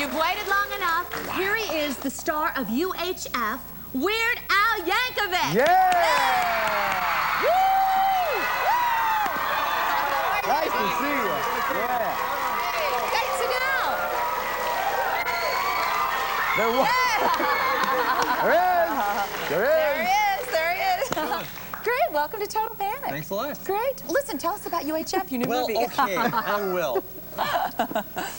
You've waited long enough. Wow. Here he is, the star of UHF, Weird Al Yankovic. Yeah! Woo! Nice to see you. Yeah. Hey, sit down. There he is. Great, welcome to Total Panic. Thanks a lot. Great. Listen, tell us about UHF, your new movie. Okay, I will.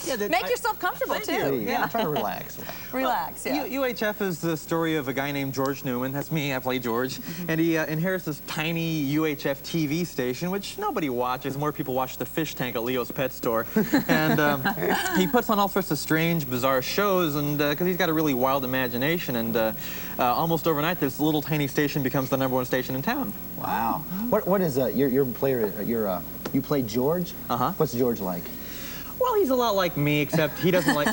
Make yourself comfortable, too. Yeah, try to relax. Relax, yeah. UHF is the story of a guy named George Newman. That's me, I play George. And he inherits this tiny UHF TV station, which nobody watches. More people watch the fish tank at Leo's pet store. And he puts on all sorts of strange, bizarre shows, and because he's got a really wild imagination. And almost overnight, this little tiny station becomes the #1 station in town. Wow. What is you play George? Uh-huh. What's George like? Well, he's a lot like me, except he doesn't like...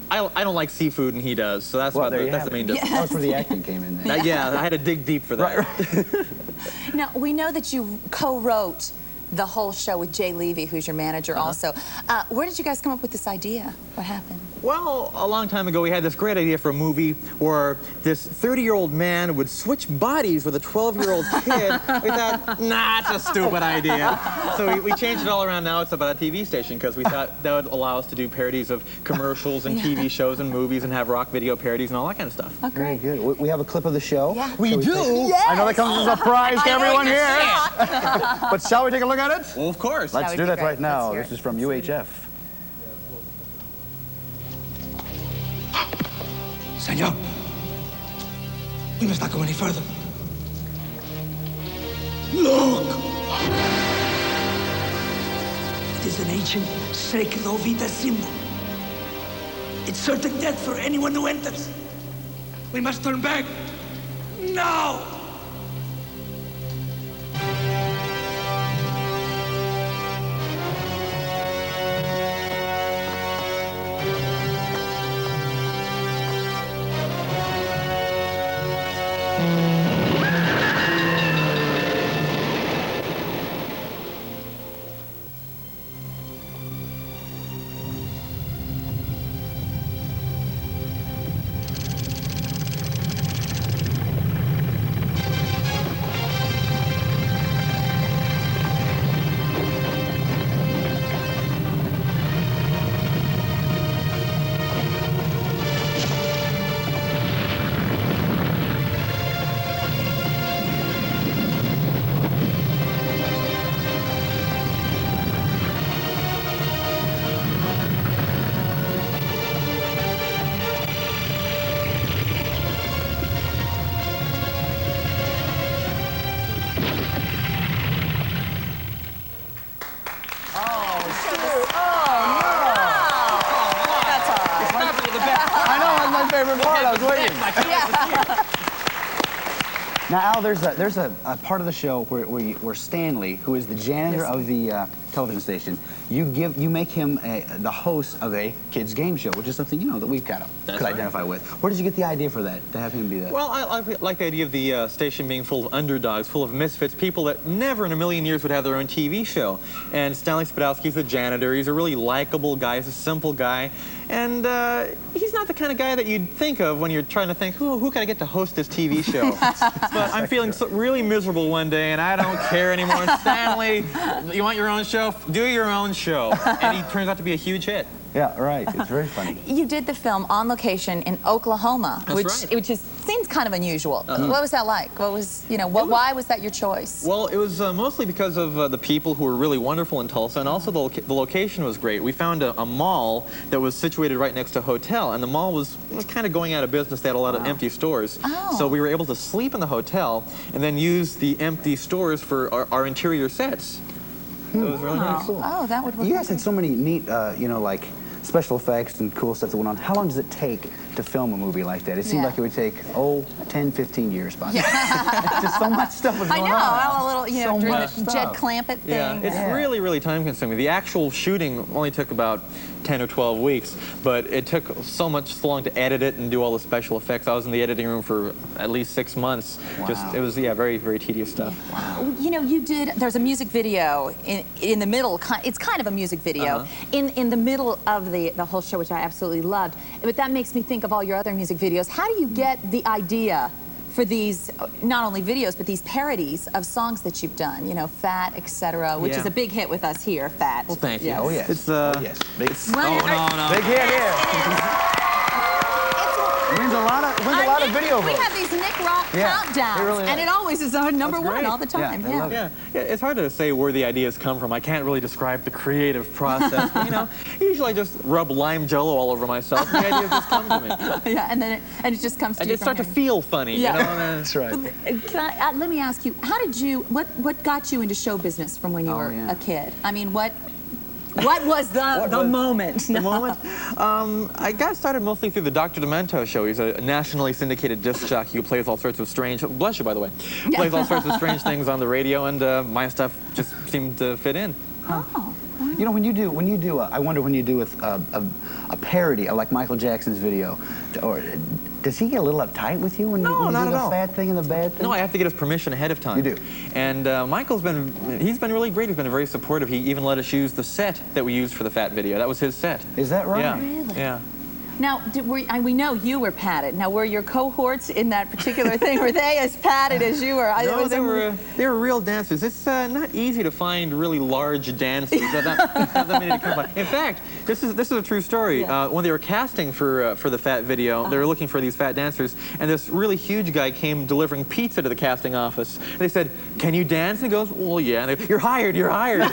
I don't like seafood, and he does, so that's, that's the main difference. That's where the acting came in there. Yeah, I had to dig deep for that. Right. Now, we know that you co-wrote the whole show with Jay Levy, who's your manager also. Where did you guys come up with this idea? What happened? Well, a long time ago, we had this great idea for a movie where this 30-year-old man would switch bodies with a 12-year-old kid. We thought, nah, it's a stupid idea. So we changed it all around. Now it's about a TV station, because we thought that would allow us to do parodies of commercials and TV shows and movies and have rock video parodies and all that kind of stuff. Oh, great. Very good. We have a clip of the show. Yeah. We do? Yes. I know that comes as a surprise to everyone here. But shall we take a look at it? Well, of course. Let's do that right now. This is from UHF. Senor, we must not go any further. Look! It is an ancient sacred Ovita symbol. It's certain death for anyone who enters. We must turn back now! Favorite part. I was waiting. Now, Al, there's a part of the show where Stanley, who is the janitor of the television station, you make him the host of a kids game show, which is something that we kind of could identify with. Where did you get the idea for that, to have him be that? Well, I like the idea of the station being full of underdogs, full of misfits, people that never in a million years would have their own TV show. And Stanley Spadowski's the janitor. He's a really likable guy. He's a simple guy. And he's not the kind of guy that you'd think of when you're trying to think, who can I get to host this TV show? But I'm feeling really miserable one day, and I don't care anymore. And Stanley, you want your own show? Do your own show. And he turns out to be a huge hit. Yeah, right. It's very funny. You did the film on location in Oklahoma, which seems kind of unusual. What was that like? What was, why was that your choice? Well, it was mostly because of the people who were really wonderful in Tulsa, and also the location was great. We found a mall that was situated right next to a hotel, and the mall was kind of going out of business. They had a lot of empty stores. So we were able to sleep in the hotel and then use the empty stores for our interior sets. It was really cool. Oh, that would work. You guys had so many neat, like special effects and cool stuff that went on. How long does it take to film a movie like that? It seemed like it would take, 10, 15 years, by just so much stuff was going on. I know, a little, during the Jed Clampett thing. Yeah, it's really, really time-consuming. The actual shooting only took about 10 or 12 weeks, but it took so long to edit it and do all the special effects. I was in the editing room for at least 6 months. Wow. It was, very, very tedious stuff. Wow. There's a music video in the middle, it's kind of a music video, in the middle of the whole show, which I absolutely loved. But that makes me think of all your other music videos. How do you get the idea for these, not only videos, but these parodies of songs that you've done? You know, Fat, etc., which is a big hit with us here, Fat. Well, thank you. Yes. Oh, yes. It's, oh, yes. Big, no. big hit here. Wins a lot of video We votes. have these Nick Rock countdowns, really and it always is our number one all the time. Yeah, I love it. Yeah, it's hard to say where the ideas come from. I can't really describe the creative process. But, you know, usually I just rub lime jello all over myself, and the ideas just come to me. Yeah, and then it just comes to you. I just start to feel funny, Yeah. you know? And, That's right. Let me ask you, how did you, what got you into show business from when you were a kid? I mean, what was the moment? The moment? I got started mostly through the Dr. Demento show. He's a nationally syndicated disc jockey who plays all sorts of strange, bless you, by the way, plays all sorts of strange things on the radio, and my stuff just seemed to fit in. Oh. You know, when you do, I wonder when you do a parody like Michael Jackson's video, or does he get a little uptight with you when you not do at the all. fat thing and the bad thing? No, I have to get his permission ahead of time. You do. And Michael's he's been really great. He's been very supportive. He even let us use the set that we used for the Fat video. That was his set. Is that right? Yeah. Really? Yeah. Now, we know you were padded. Now, were your cohorts in that particular thing, were they as padded as you were? No, they were real dancers. It's not easy to find really large dancers. Not that many to come by. In fact, this is a true story. Yeah. When they were casting for the Fat video, they were looking for these fat dancers, and this really huge guy came delivering pizza to the casting office. And they said, "Can you dance?" And he goes, "Well, yeah." And they, "You're hired. You're hired."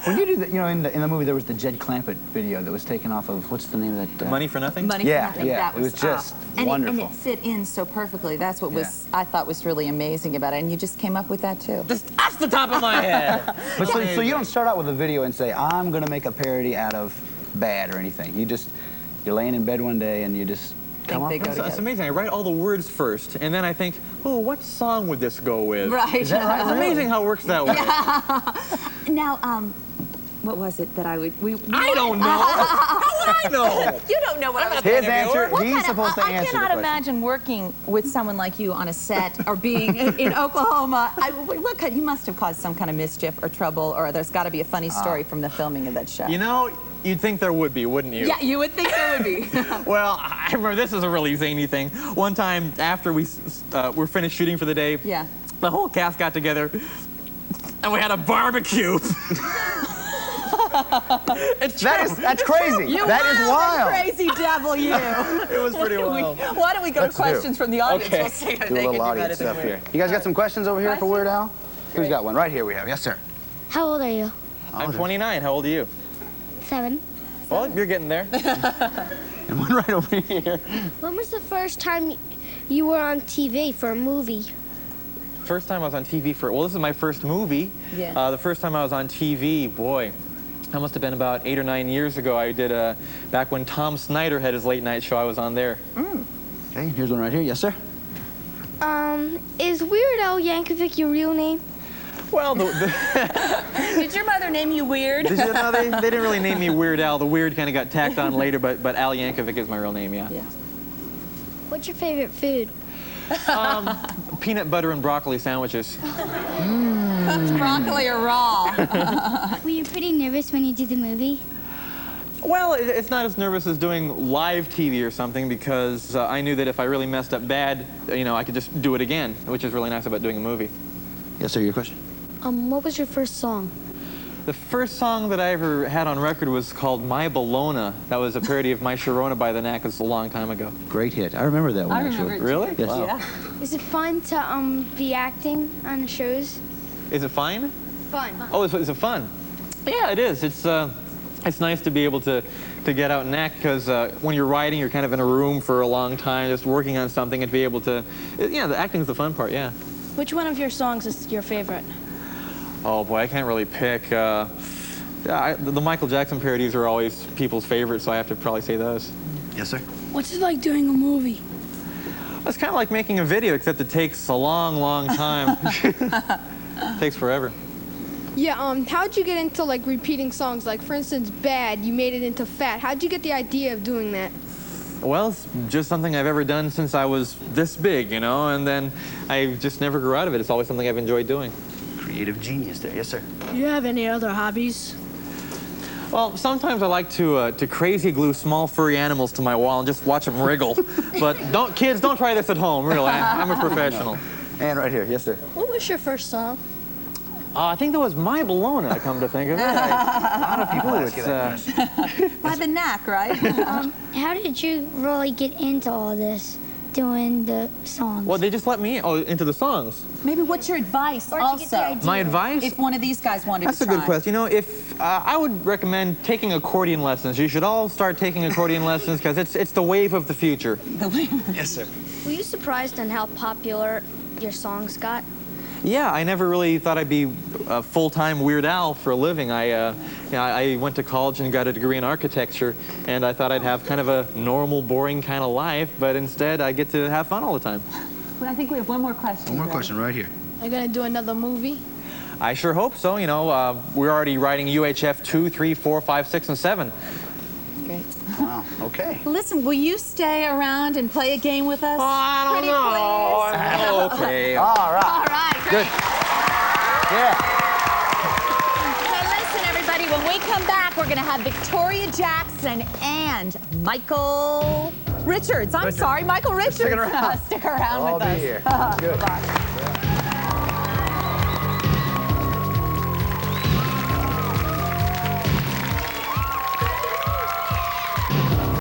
When you do that, you know, in the movie there was the Jed Clampett video that was taken off of, what's the name of that? Money for Nothing. Money Yeah, for Nothing. yeah, That it was just wonderful. And it fit in so perfectly. That's what I thought was really amazing about it. And you just came up with that too. Just off the top of my head. But so you don't start out with a video and say, I'm going to make a parody out of Bad or anything. You're laying in bed one day and you just come up with it. It's amazing. I write all the words first, and then I think, oh, what song would this go with? Right. Is that right? It's amazing how it works that way. Now, what was it that I would... I don't know. How would I know? You don't know what I was... His answer, What he's kind of- supposed to I answer the cannot question. imagine working with someone like you on a set or being in Oklahoma. You must have caused some kind of mischief or trouble, or there's got to be a funny story from the filming of that show. You know, you'd think there would be, wouldn't you? Yeah, you would think there would be. Well, I remember this is a really zany thing. One time after we were finished shooting for the day, Yeah. the whole cast got together and we had a barbecue. That's crazy. You That is wild. crazy devil, you. It was pretty wild. Why don't we go to questions from the audience? Okay. We'll see if Do a they can little do audience better stuff than we. here. You guys got some questions over here for Weird Al? Who's got one? Right here we have. Yes, sir. How old are you? I'm 29. How old are you? 7. Well, you're getting there. And one right over here. When was the first time you were on TV for a movie? First time I was on TV well, this is my first movie. Yeah. The first time I was on TV, boy, that must have been about 8 or 9 years ago. I did, back when Tom Snyder had his late night show, I was on there. Okay, here's one right here. Yes, sir. Is Weird Al Yankovic your real name? Well, Did your mother name you weird? did you know, they didn't really name me Weird Al. The Weird kind of got tacked on later, but Al Yankovic is my real name, yeah. Yeah. What's your favorite food? Peanut butter and broccoli sandwiches. Cooked broccoli or raw? Were you pretty nervous when you did the movie? Well, it's not as nervous as doing live TV or something because I knew that if I really messed up bad, you know, I could just do it again, which is really nice about doing a movie. Yes, sir. Your question. What was your first song? The first song that I ever had on record was called My Bologna. That was a parody of My Sharona by the Knackers a long time ago. Great hit. I remember that one, I remember actually. it. Really? Yes. Wow. Yeah. Is it fun to be acting on the shows? Is it fine? Fun. Oh, is it fun? Yeah, it is. It's nice to be able to get out and act because when you're writing, you're kind of in a room for a long time, just working on something, and to be able to, yeah, the acting is the fun part, yeah. Which one of your songs is your favorite? Oh boy, I can't really pick. The Michael Jackson parodies are always people's favorites, so I have to probably say those. Yes, sir. What's it like doing a movie? It's kind of like making a video, except it takes a long, long time. It takes forever. Yeah, how'd you get into like repeating songs? Like for instance, Bad, you made it into Fat. How'd you get the idea of doing that? Well, it's just something I've ever done since I was this big, you know, and then I just never grew out of it. It's always something I've enjoyed doing. Creative genius there. Yes, sir. Do you have any other hobbies? Well, sometimes I like to crazy glue small furry animals to my wall and just watch them wriggle. But kids, don't try this at home, really. I'm a professional. And right here, yes, sir. What was your first song? I think that was My Bologna, I come to think of it. A lot of people ask you that question. By the knack, right? How did you really get into all this, doing the songs? Well, they just let me into the songs. Maybe what's your advice Where'd you get the also? idea? My advice? If one of these guys wanted That's to a try. good question. You know, if I would recommend taking accordion lessons. You should all start taking accordion lessons because it's the wave of the future. Yes, sir. Were you surprised on how popular your songs got? Yeah, I never really thought I'd be a full-time Weird Al for a living. I went to college and got a degree in architecture, and I thought I'd have kind of a normal, boring kind of life, but instead I get to have fun all the time. Well, I think we have one more question. One more question right here. Are you gonna do another movie? I sure hope so. You know, we're already writing UHF 2, 3, 4, 5, 6, and 7. Great. Wow, okay. Listen, will you stay around and play a game with us? I don't Pretty know. please? Okay. All right. All right, Good. great. Yeah. Hey, listen, everybody, when we come back, we're going to have Victoria Jackson and Michael Richards. I'm sorry, Michael Richards. Stick around. Stick around I'll with be us. here. Good. Bye-bye.